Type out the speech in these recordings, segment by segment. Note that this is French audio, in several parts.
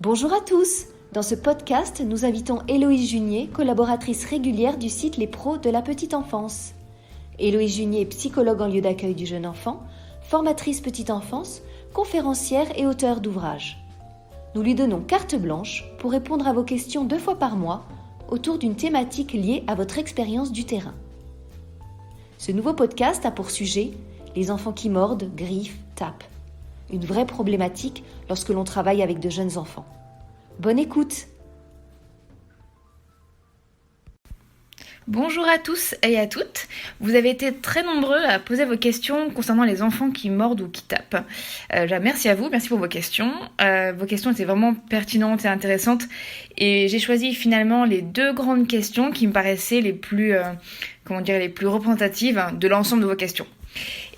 Bonjour à tous. Dans ce podcast, nous invitons Héloïse Junier, collaboratrice régulière du site Les Pros de la Petite Enfance. Héloïse Junier est psychologue en lieu d'accueil du jeune enfant, formatrice petite enfance, conférencière et auteure d'ouvrages. Nous lui donnons carte blanche pour répondre à vos questions 2 fois par mois autour d'une thématique liée à votre expérience du terrain. Ce nouveau podcast a pour sujet les enfants qui mordent, griffent, tapent. Une vraie problématique lorsque l'on travaille avec de jeunes enfants. Bonne écoute! Bonjour à tous et à toutes. Vous avez été très nombreux à poser vos questions concernant les enfants qui mordent ou qui tapent. Merci à vous, merci pour vos questions. Vos questions étaient vraiment pertinentes et intéressantes. Et j'ai choisi finalement les 2 grandes questions qui me paraissaient les plus représentatives de l'ensemble de vos questions.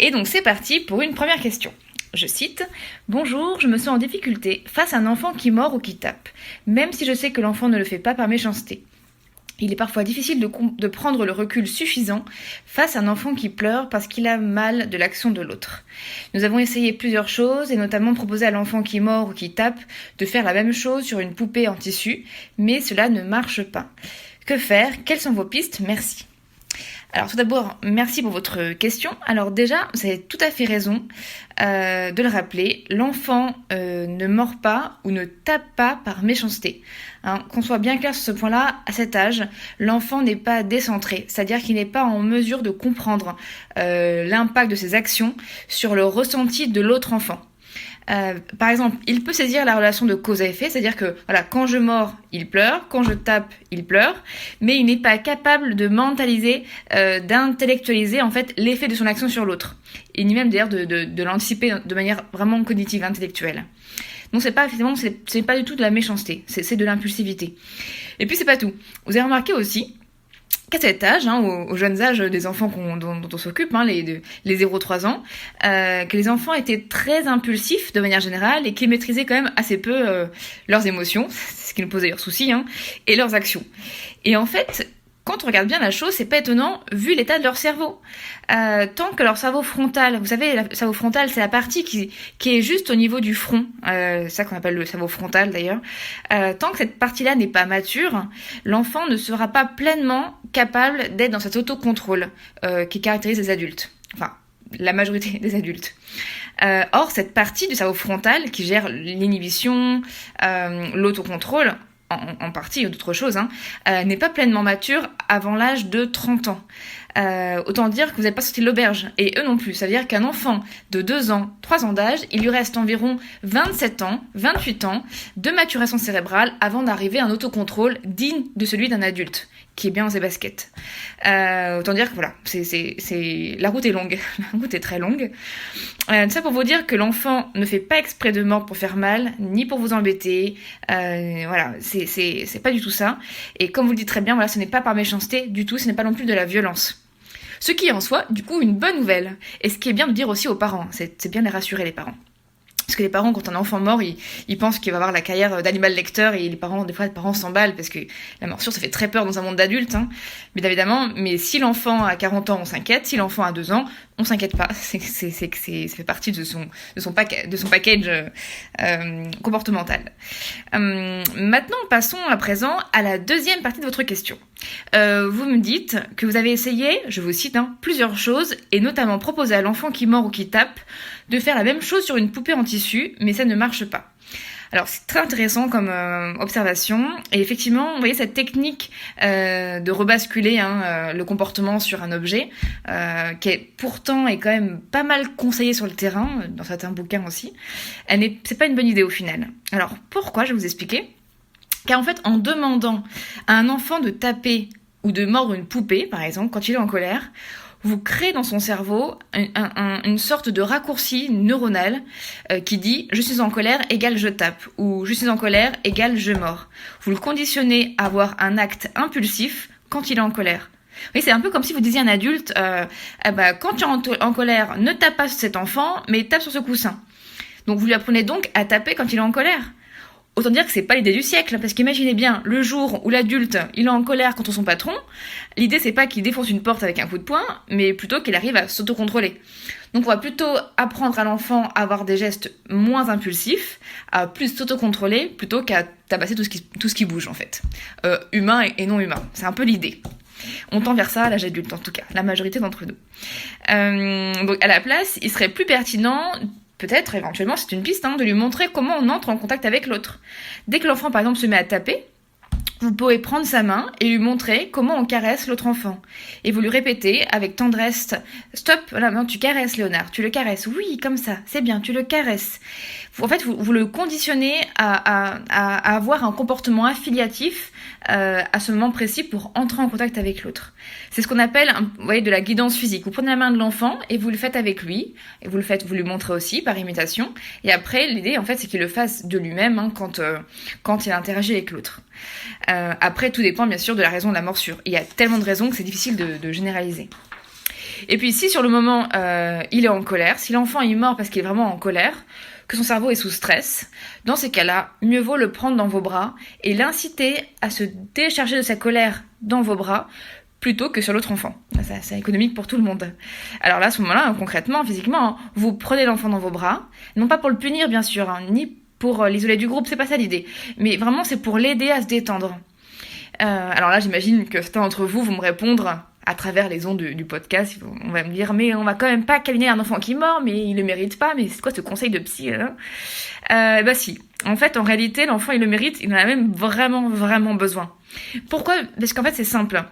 Et donc c'est parti pour une première question. Je cite « Bonjour, je me sens en difficulté face à un enfant qui mord ou qui tape, même si je sais que l'enfant ne le fait pas par méchanceté. Il est parfois difficile de prendre le recul suffisant face à un enfant qui pleure parce qu'il a mal de l'action de l'autre. Nous avons essayé plusieurs choses et notamment proposé à l'enfant qui mord ou qui tape de faire la même chose sur une poupée en tissu, mais cela ne marche pas. Que faire? Quelles sont vos pistes? Merci. » Alors tout d'abord, merci pour votre question. Alors déjà, vous avez tout à fait raison de le rappeler, l'enfant ne mord pas ou ne tape pas par méchanceté. Qu'on soit bien clair sur ce point-là, à cet âge, l'enfant n'est pas décentré, c'est-à-dire qu'il n'est pas en mesure de comprendre l'impact de ses actions sur le ressenti de l'autre enfant. Par exemple, il peut saisir la relation de cause à effet, c'est-à-dire que quand je mords, il pleure, quand je tape, il pleure, mais il n'est pas capable de mentaliser, d'intellectualiser en fait l'effet de son action sur l'autre, et ni même d'ailleurs de l'anticiper de manière vraiment cognitive, intellectuelle. Donc c'est pas du tout de la méchanceté, c'est de l'impulsivité. Et puis c'est pas tout. Vous avez remarqué aussi qu'à cet âge, aux jeunes âges des enfants dont on s'occupe, les 0-3 ans, que les enfants étaient très impulsifs de manière générale et qu'ils maîtrisaient quand même assez peu leurs émotions, c'est ce qui nous pose d'ailleurs souci, et leurs actions. Et en fait, quand on regarde bien la chose, c'est pas étonnant vu l'état de leur cerveau. Tant que leur cerveau frontal, vous savez, le cerveau frontal, c'est la partie qui est juste au niveau du front, c'est ça qu'on appelle le cerveau frontal d'ailleurs. Tant que cette partie-là n'est pas mature, l'enfant ne sera pas pleinement capable d'être dans cet autocontrôle qui caractérise les adultes. Enfin, la majorité des adultes. Or, cette partie du cerveau frontal qui gère l'inhibition, l'autocontrôle, en partie d'autres choses, n'est pas pleinement mature avant l'âge de 30 ans. Autant dire que vous n'avez pas sorti de l'auberge, et eux non plus. Ça veut dire qu'un enfant de 2 ans, 3 ans d'âge, il lui reste environ 27 ans, 28 ans de maturation cérébrale avant d'arriver à un autocontrôle digne de celui d'un adulte, qui est bien dans ses baskets. Autant dire que la route est longue, la route est très longue. Ça pour vous dire que l'enfant ne fait pas exprès de mordre pour faire mal, ni pour vous embêter, c'est pas du tout ça. Et comme vous le dites très bien, ce n'est pas par méchanceté du tout, ce n'est pas non plus de la violence. Ce qui est en soi, du coup, une bonne nouvelle. Et ce qui est bien de dire aussi aux parents, c'est bien de les rassurer les parents. Parce que les parents, quand un enfant mord, ils pensent qu'il va avoir la carrière d'animal lecteur et des fois, les parents s'emballent parce que la morsure, ça fait très peur dans un monde d'adultes, bien évidemment. Mais si l'enfant a 40 ans, on s'inquiète. Si l'enfant a 2 ans, on s'inquiète pas. Ça fait partie de son package comportemental. Maintenant, passons à présent à la deuxième partie de votre question. Vous me dites que vous avez essayé, je vous cite, plusieurs choses et notamment proposé à l'enfant qui mord ou qui tape de faire la même chose sur une poupée en tissu, mais ça ne marche pas. Alors c'est très intéressant comme observation et effectivement, vous voyez cette technique de rebasculer le comportement sur un objet qui est pourtant quand même pas mal conseillée sur le terrain, dans certains bouquins aussi. C'est pas une bonne idée au final. Alors pourquoi? Je vais vous expliquer. Car en fait, en demandant à un enfant de taper ou de mordre une poupée, par exemple, quand il est en colère, vous créez dans son cerveau une sorte de raccourci neuronal qui dit « je suis en colère égale je tape » ou « je suis en colère égale je mords ». Vous le conditionnez à avoir un acte impulsif quand il est en colère. Oui, c'est un peu comme si vous disiez à un adulte quand tu es en colère, ne tape pas sur cet enfant, mais tape sur ce coussin. Donc vous lui apprenez donc à taper quand il est en colère. Autant dire que c'est pas l'idée du siècle, parce qu'imaginez bien, le jour où l'adulte, il est en colère contre son patron, l'idée c'est pas qu'il défonce une porte avec un coup de poing, mais plutôt qu'il arrive à s'autocontrôler. Donc on va plutôt apprendre à l'enfant à avoir des gestes moins impulsifs, à plus s'autocontrôler, plutôt qu'à tabasser tout ce qui bouge en fait. Humain et non humain, c'est un peu l'idée. On tend vers ça à l'âge adulte en tout cas, la majorité d'entre nous. Donc à la place, il serait plus pertinent, peut-être éventuellement c'est une piste, de lui montrer comment on entre en contact avec l'autre. Dès que l'enfant par exemple se met à taper, vous pourrez prendre sa main et lui montrer comment on caresse l'autre enfant. Et vous lui répétez avec tendresse, stop, là, non, tu caresses Léonard, tu le caresses, oui, comme ça, c'est bien, tu le caresses. En fait, vous le conditionnez à avoir un comportement affiliatif à ce moment précis pour entrer en contact avec l'autre. C'est ce qu'on appelle, vous voyez, de la guidance physique. Vous prenez la main de l'enfant et vous le faites avec lui, et vous lui montrez aussi par imitation. Et après, l'idée, en fait, c'est qu'il le fasse de lui-même quand il interagit avec l'autre. Après, tout dépend bien sûr de la raison de la morsure. Il y a tellement de raisons que c'est difficile de généraliser. Et puis si sur le moment il est en colère, si l'enfant il mord parce qu'il est vraiment en colère, que son cerveau est sous stress, dans ces cas-là, mieux vaut le prendre dans vos bras et l'inciter à se décharger de sa colère dans vos bras plutôt que sur l'autre enfant. C'est économique pour tout le monde. Alors là, à ce moment-là, concrètement, physiquement, vous prenez l'enfant dans vos bras, non pas pour le punir bien sûr, ni pour l'isoler du groupe, c'est pas ça l'idée, mais vraiment c'est pour l'aider à se détendre. Alors là, j'imagine que certains d'entre vous vont me répondre à travers les ondes du podcast, on va me dire mais on va quand même pas câliner un enfant qui mord, mais il le mérite pas, mais c'est quoi ce conseil de psy Bah si, en fait en réalité l'enfant il le mérite, il en a même vraiment vraiment besoin. Pourquoi ? Parce qu'en fait c'est simple,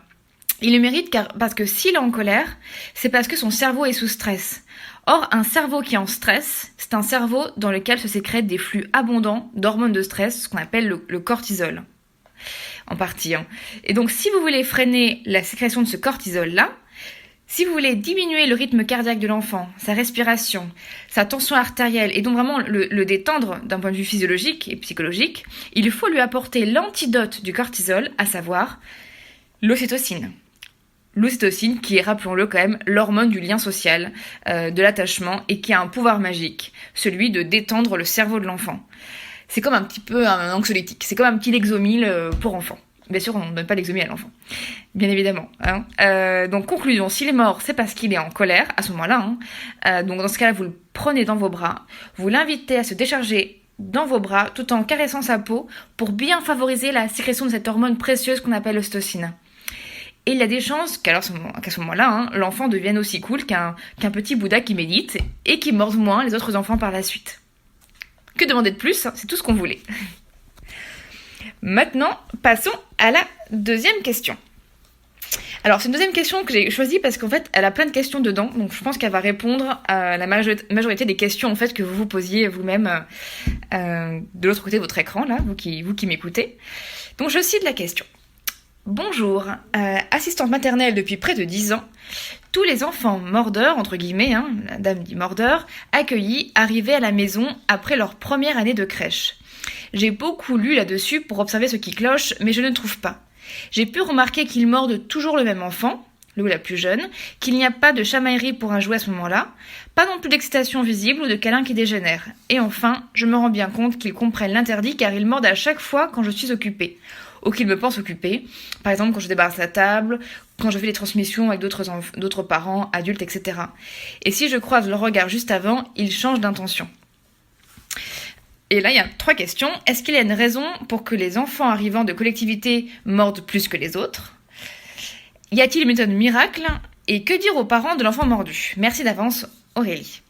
il le mérite parce que s'il est en colère, c'est parce que son cerveau est sous stress. Or, un cerveau qui est en stress, c'est un cerveau dans lequel se sécrètent des flux abondants d'hormones de stress, ce qu'on appelle le cortisol. En partie. Et donc, si vous voulez freiner la sécrétion de ce cortisol-là, si vous voulez diminuer le rythme cardiaque de l'enfant, sa respiration, sa tension artérielle, et donc vraiment le détendre d'un point de vue physiologique et psychologique, il faut lui apporter l'antidote du cortisol, à savoir l'ocytocine. L'ocytocine qui est, rappelons-le quand même, l'hormone du lien social, de l'attachement, et qui a un pouvoir magique, celui de détendre le cerveau de l'enfant. C'est comme un petit peu un anxiolytique, c'est comme un petit Lexomil pour enfants. Bien sûr, on ne donne pas Lexomil à l'enfant, bien évidemment. Donc conclusion, s'il est mort, c'est parce qu'il est en colère, à ce moment-là. Donc dans ce cas-là, vous le prenez dans vos bras, vous l'invitez à se décharger dans vos bras, tout en caressant sa peau, pour bien favoriser la sécrétion de cette hormone précieuse qu'on appelle l'ocytocine. Et il y a des chances qu'à ce moment-là, l'enfant devienne aussi cool qu'un petit Bouddha qui médite et qui morde moins les autres enfants par la suite. Que demander de plus ? C'est tout ce qu'on voulait. Maintenant, passons à la deuxième question. Alors, c'est une deuxième question que j'ai choisie parce qu'en fait, elle a plein de questions dedans, donc je pense qu'elle va répondre à la majorité des questions en fait que vous vous posiez vous-même de l'autre côté de votre écran, là, vous qui m'écoutez. Donc, je cite la question. Bonjour, assistante maternelle depuis près de 10 ans. Tous les enfants mordeurs, entre guillemets, la dame dit mordeurs, accueillis, arrivaient à la maison après leur première année de crèche. J'ai beaucoup lu là-dessus pour observer ce qui cloche, mais je ne trouve pas. J'ai pu remarquer qu'ils mordent toujours le même enfant, le ou la plus jeune, qu'il n'y a pas de chamaillerie pour un jouet à ce moment-là, pas non plus d'excitation visible ou de câlin qui dégénère. Et enfin, je me rends bien compte qu'ils comprennent l'interdit car ils mordent à chaque fois quand je suis occupée. Ou qu'ils me pensent occupée, par exemple quand je débarrasse la table, quand je fais les transmissions avec d'autres parents, adultes, etc. Et si je croise leur regard juste avant, ils changent d'intention. Et là, il y a 3 questions. Est-ce qu'il y a une raison pour que les enfants arrivant de collectivités mordent plus que les autres ? Y a-t-il une méthode miracle ? Et que dire aux parents de l'enfant mordu ? Merci d'avance, Aurélie.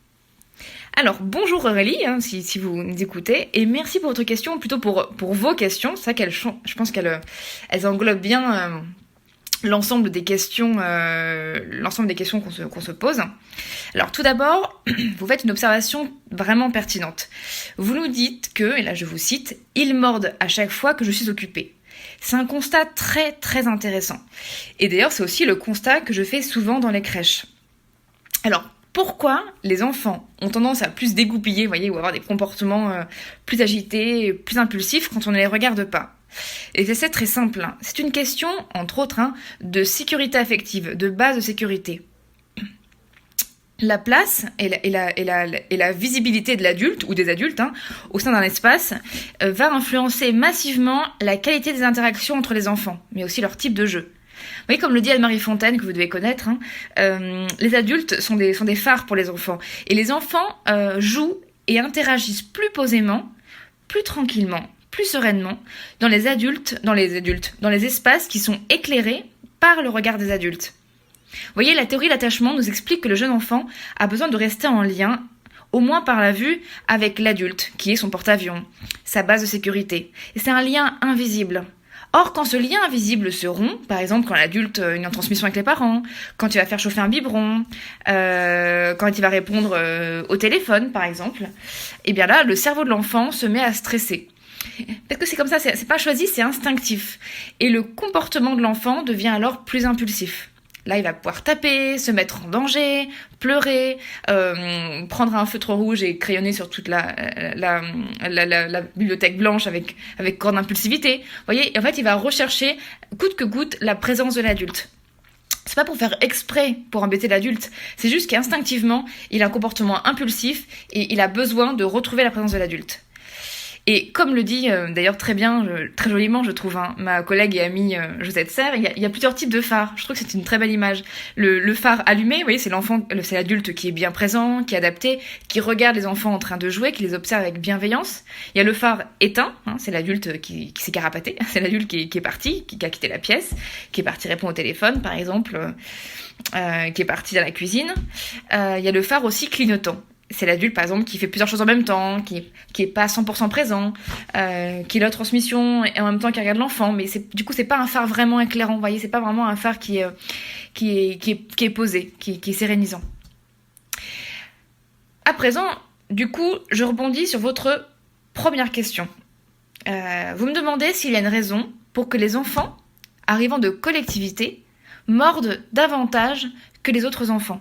Alors, bonjour Aurélie, si vous nous écoutez, et merci pour votre question, plutôt pour vos questions. C'est vrai je pense qu'elles englobent bien l'ensemble des questions qu'on se pose. Alors, tout d'abord, vous faites une observation vraiment pertinente. Vous nous dites que, et là je vous cite, « Ils mordent à chaque fois que je suis occupée ». C'est un constat très très intéressant. Et d'ailleurs, c'est aussi le constat que je fais souvent dans les crèches. Alors, pourquoi les enfants ont tendance à plus dégoupiller, ou avoir des comportements plus agités, plus impulsifs quand on ne les regarde pas ? Et c'est très simple. C'est une question, entre autres, de sécurité affective, de base de sécurité. La place et la visibilité de l'adulte ou des adultes au sein d'un espace va influencer massivement la qualité des interactions entre les enfants, mais aussi leur type de jeu. Vous voyez, comme le dit Anne-Marie Fontaine, que vous devez connaître, les adultes sont des phares pour les enfants. Et les enfants jouent et interagissent plus posément, plus tranquillement, plus sereinement dans les espaces qui sont éclairés par le regard des adultes. Vous voyez, la théorie de l'attachement nous explique que le jeune enfant a besoin de rester en lien, au moins par la vue, avec l'adulte, qui est son porte-avions, sa base de sécurité. Et c'est un lien invisible. Or, quand ce lien invisible se rompt, par exemple quand l'adulte a une transmission avec les parents, quand il va faire chauffer un biberon, quand il va répondre au téléphone, par exemple, et bien là, le cerveau de l'enfant se met à stresser. Parce que c'est comme ça, c'est pas choisi, c'est instinctif. Et le comportement de l'enfant devient alors plus impulsif. Là, il va pouvoir taper, se mettre en danger, pleurer, prendre un feutre rouge et crayonner sur toute la bibliothèque blanche avec grande impulsivité. Vous voyez, en fait, il va rechercher, coûte que coûte, la présence de l'adulte. C'est pas pour faire exprès, pour embêter l'adulte. C'est juste qu'instinctivement, il a un comportement impulsif et il a besoin de retrouver la présence de l'adulte. Et comme le dit d'ailleurs très bien, très joliment je trouve, ma collègue et amie Josette Serre, il y a plusieurs types de phares. Je trouve que c'est une très belle image. Le phare allumé, vous voyez, c'est l'adulte qui est bien présent, qui est adapté, qui regarde les enfants en train de jouer, qui les observe avec bienveillance. Il y a le phare éteint, c'est l'adulte qui s'est carapaté, c'est l'adulte qui est parti, qui a quitté la pièce, qui est parti répondre au téléphone par exemple, qui est parti dans la cuisine. Il y a le phare aussi clignotant. C'est l'adulte, par exemple, qui fait plusieurs choses en même temps, qui est pas 100% présent, qui est la transmission et en même temps qui regarde l'enfant. Mais du coup, c'est pas un phare vraiment éclairant, vous voyez, c'est pas vraiment un phare qui est posé, qui est sérénisant. À présent, du coup, je rebondis sur votre première question. Vous me demandez s'il y a une raison pour que les enfants, arrivant de collectivité, mordent davantage que les autres enfants.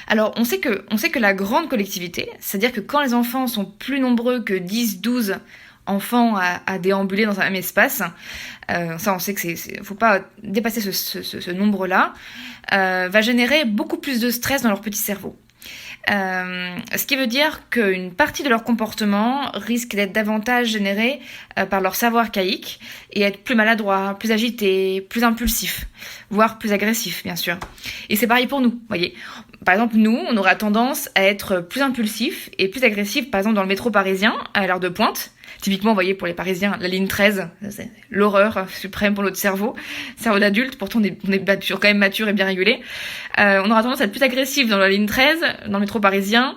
Alors, on sait que la grande collectivité, c'est-à-dire que quand les enfants sont plus nombreux que 10, 12 enfants à déambuler dans un même espace, ça on sait que faut pas dépasser ce nombre-là, va générer beaucoup plus de stress dans leur petit cerveau. Ce qui veut dire qu'une partie de leur comportement risque d'être davantage générée par leur cerveau archaïque et être plus maladroit, plus agité, plus impulsif, voire plus agressif, bien sûr. Et c'est pareil pour nous, vous voyez. Par exemple, nous, on aura tendance à être plus impulsif et plus agressif, par exemple, dans le métro parisien, à l'heure de pointe. Typiquement, vous voyez, pour les Parisiens, la ligne 13, c'est l'horreur suprême pour notre cerveau d'adulte, pourtant on est quand même mature et bien régulé. On aura tendance à être plus agressif dans la ligne 13, dans le métro parisien,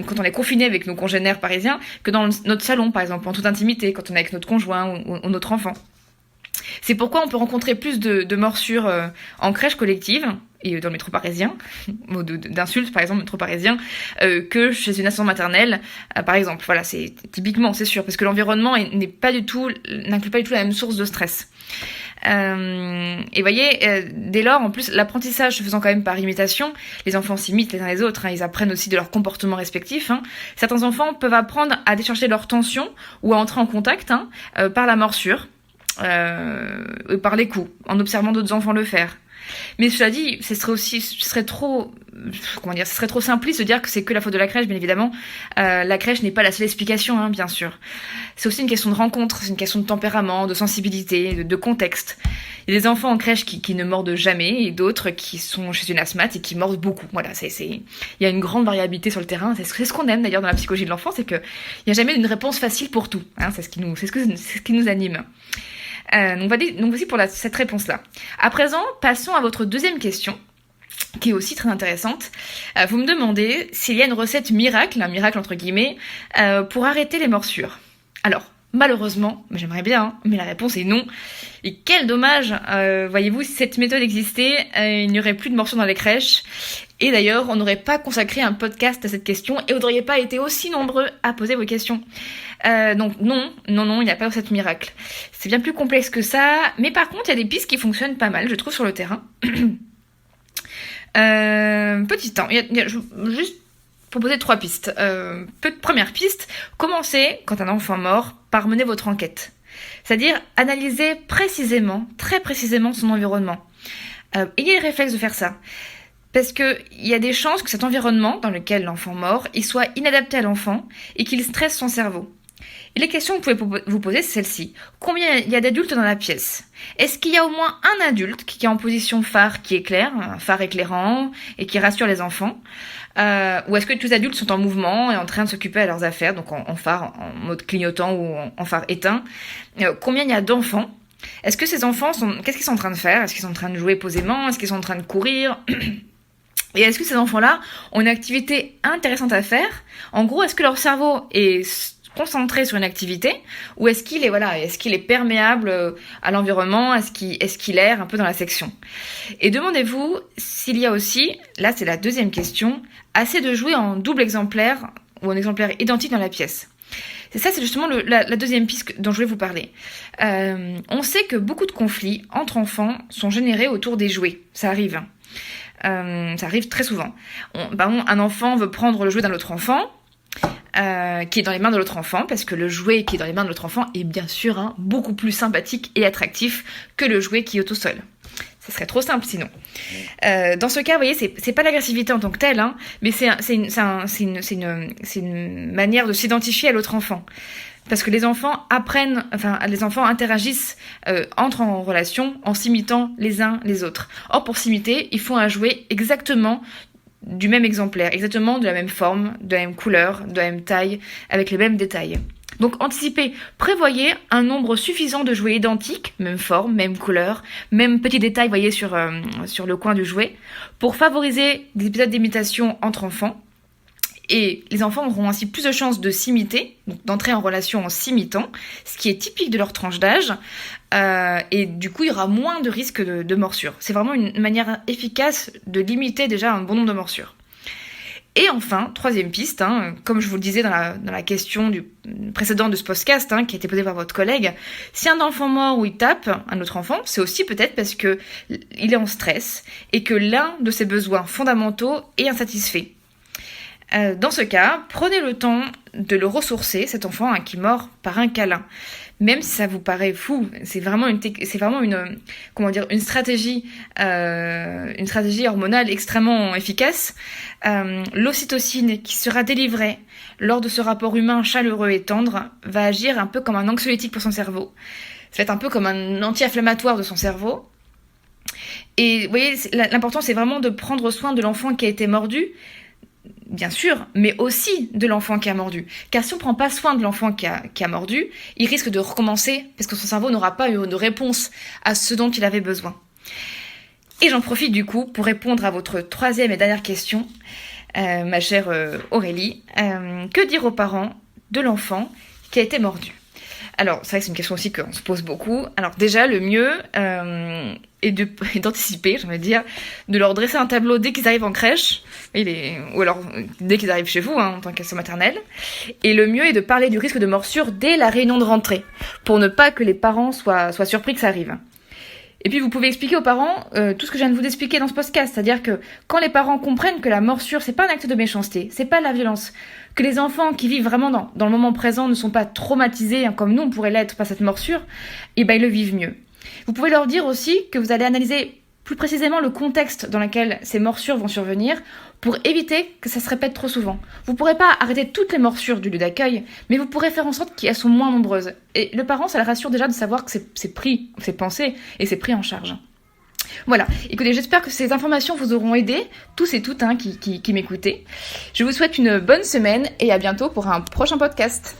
quand on est confiné avec nos congénères parisiens, que dans notre salon, par exemple, en toute intimité, quand on est avec notre conjoint ou notre enfant. C'est pourquoi on peut rencontrer plus de morsures en crèche collective, et dans le métro parisien, d'insultes par exemple, métro parisien, que chez une assistante maternelle, par exemple. Voilà, c'est typiquement, c'est sûr, parce que l'environnement n'inclut pas du tout la même source de stress. Et voyez, dès lors, en plus, l'apprentissage se faisant quand même par imitation, les enfants s'imitent les uns les autres, ils apprennent aussi de leurs comportements respectifs. Certains enfants peuvent apprendre à décharger leur tension ou à entrer en contact par la morsure, par les coups, en observant d'autres enfants le faire. Mais cela dit, ce serait trop simpliste de dire que c'est que la faute de la crèche, bien évidemment. La crèche n'est pas la seule explication, bien sûr. C'est aussi une question de rencontre, c'est une question de tempérament, de sensibilité, de contexte. Il y a des enfants en crèche qui ne mordent jamais et d'autres qui sont chez une asthmate et qui mordent beaucoup. Voilà, il y a une grande variabilité sur le terrain. C'est ce qu'on aime d'ailleurs dans la psychologie de l'enfant, c'est qu'il n'y a jamais une réponse facile pour tout. C'est ce qui nous anime. Donc voici pour cette réponse-là. À présent, passons à votre deuxième question, qui est aussi très intéressante. Vous me demandez s'il y a une recette miracle, un miracle entre guillemets, pour arrêter les morsures. Alors, malheureusement, j'aimerais bien, mais la réponse est non. Et quel dommage, voyez-vous, si cette méthode existait, il n'y aurait plus de morsures dans les crèches. Et d'ailleurs, on n'aurait pas consacré un podcast à cette question et vous n'auriez pas été aussi nombreux à poser vos questions. Donc non, il n'y a pas de recette miracle. C'est bien plus complexe que ça, mais par contre, il y a des pistes qui fonctionnent pas mal, je trouve, sur le terrain. Petit temps, je vais juste proposer 3 pistes. Première piste, commencez, quand un enfant mord, par mener votre enquête. C'est-à-dire analyser très précisément son environnement. Ayez le réflexe de faire ça. Parce que il y a des chances que cet environnement dans lequel l'enfant mord, il soit inadapté à l'enfant et qu'il stresse son cerveau. Et les questions que vous pouvez vous poser, c'est celle-ci. Combien il y a d'adultes dans la pièce? Est-ce qu'il y a au moins un adulte qui est en position phare qui éclaire, un phare éclairant et qui rassure les enfants? Ou est-ce que tous les adultes sont en mouvement et en train de s'occuper à leurs affaires, donc en phare, en mode clignotant ou en phare éteint? Combien il y a d'enfants? Est-ce que ces enfants qu'est-ce qu'ils sont en train de faire? Est-ce qu'ils sont en train de jouer posément? Est-ce qu'ils sont en train de courir? Et est-ce que ces enfants-là ont une activité intéressante à faire? En gros, est-ce que leur cerveau est concentré sur une activité, ou est-ce qu'il est perméable à l'environnement? Est-ce qu'il erre un peu dans la section? Et demandez-vous s'il y a aussi, là c'est la deuxième question, assez de jouets en double exemplaire ou en exemplaire identique dans la pièce. C'est justement la deuxième piste dont je voulais vous parler. On sait que beaucoup de conflits entre enfants sont générés autour des jouets. Ça arrive. Ça arrive très souvent. Un enfant veut prendre le jouet d'un autre enfant, qui est dans les mains de l'autre enfant, parce que le jouet qui est dans les mains de l'autre enfant est bien sûr beaucoup plus sympathique et attractif que le jouet qui est au sol. Ça serait trop simple sinon. Dans ce cas, vous voyez, c'est pas l'agressivité en tant que telle, mais c'est une manière de s'identifier à l'autre enfant. Parce que les enfants interagissent, entrent en relation en s'imitant les uns les autres. Or, pour s'imiter, il faut un jouet exactement du même exemplaire, exactement de la même forme, de la même couleur, de la même taille, avec les mêmes détails. Donc anticipez, prévoyez un nombre suffisant de jouets identiques, même forme, même couleur, même petits détails, voyez, sur le coin du jouet, pour favoriser des épisodes d'imitation entre enfants. Et les enfants auront ainsi plus de chances de s'imiter, donc d'entrer en relation en s'imitant, ce qui est typique de leur tranche d'âge, et du coup il y aura moins de risques de morsures. C'est vraiment une manière efficace de limiter déjà un bon nombre de morsures. Et enfin, troisième piste, comme je vous le disais dans la question précédente de ce podcast, qui a été posée par votre collègue, si un enfant mord ou il tape un autre enfant, c'est aussi peut-être parce que il est en stress et que l'un de ses besoins fondamentaux est insatisfait. Dans ce cas, prenez le temps de le ressourcer, cet enfant qui mord, par un câlin. Même si ça vous paraît fou, c'est vraiment une stratégie hormonale extrêmement efficace. L'ocytocine qui sera délivrée lors de ce rapport humain chaleureux et tendre va agir un peu comme un anxiolytique pour son cerveau. Ça va être un peu comme un anti-inflammatoire de son cerveau. Et vous voyez, l'important c'est vraiment de prendre soin de l'enfant qui a été mordu, bien sûr, mais aussi de l'enfant qui a mordu. Car si on ne prend pas soin de l'enfant qui a mordu, il risque de recommencer parce que son cerveau n'aura pas eu de réponse à ce dont il avait besoin. Et j'en profite du coup pour répondre à votre troisième et dernière question, ma chère Aurélie. Que dire aux parents de l'enfant qui a été mordu? Alors, c'est vrai que c'est une question aussi qu'on se pose beaucoup. Alors déjà, le mieux est d'anticiper, j'ai envie de dire, de leur dresser un tableau dès qu'ils arrivent en crèche, ou alors dès qu'ils arrivent chez vous, en tant qu'assistante maternelle. Et le mieux est de parler du risque de morsure dès la réunion de rentrée, pour ne pas que les parents soient surpris que ça arrive. Et puis vous pouvez expliquer aux parents tout ce que je viens de vous expliquer dans ce podcast, c'est-à-dire que quand les parents comprennent que la morsure, c'est pas un acte de méchanceté, c'est pas de la violence, que les enfants qui vivent vraiment dans le moment présent ne sont pas traumatisés, comme nous on pourrait l'être par cette morsure, et ils le vivent mieux. Vous pouvez leur dire aussi que vous allez analyser plus précisément le contexte dans lequel ces morsures vont survenir pour éviter que ça se répète trop souvent. Vous ne pourrez pas arrêter toutes les morsures du lieu d'accueil, mais vous pourrez faire en sorte qu'elles soient moins nombreuses. Et le parent, ça le rassure déjà de savoir que c'est pensé et c'est pris en charge. Voilà, écoutez, j'espère que ces informations vous auront aidé, tous et toutes qui m'écoutez. Je vous souhaite une bonne semaine et à bientôt pour un prochain podcast.